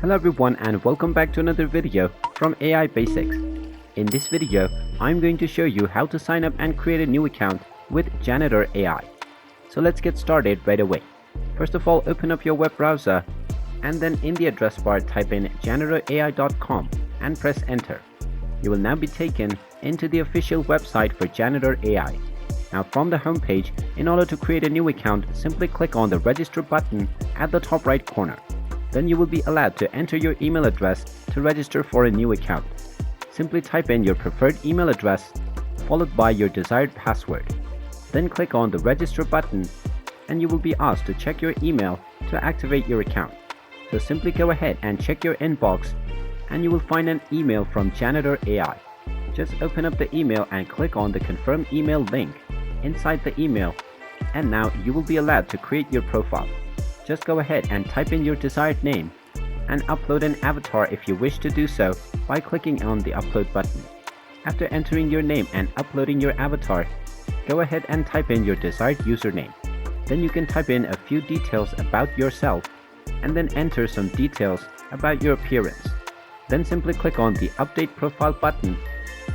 Hello everyone and welcome back to another video from AI Basics. In this video, I'm going to show you how to sign up and create a new account with Janitor AI. So let's get started right away. First of all, open up your web browser and then in the address bar type in janitorai.com and press enter. You will now be taken into the official website for Janitor AI. Now from the home page, in order to create a new account, simply click on the register button at the top right corner. Then you will be allowed to enter your email address to register for a new account. Simply type in your preferred email address followed by your desired password. Then click on the register button and you will be asked to check your email to activate your account. So simply go ahead and check your inbox and you will find an email from Janitor AI. Just open up the email and click on the confirm email link inside the email and now you will be allowed to create your profile. Just go ahead and type in your desired name and upload an avatar if you wish to do so by clicking on the upload button. After entering your name and uploading your avatar, go ahead and type in your desired username. Then you can type in a few details about yourself and then enter some details about your appearance. Then simply click on the update profile button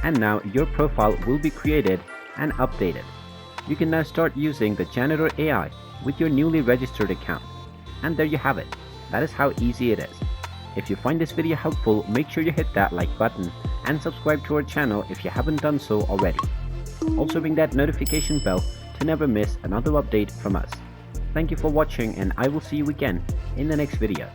and now your profile will be created and updated. You can now start using the Janitor AI with your newly registered account. And there you have it. That is how easy it is. If you find this video helpful, make sure you hit that like button and subscribe to our channel if you haven't done so already. Also ring that notification bell to never miss another update from us. Thank you for watching and I will see you again in the next video.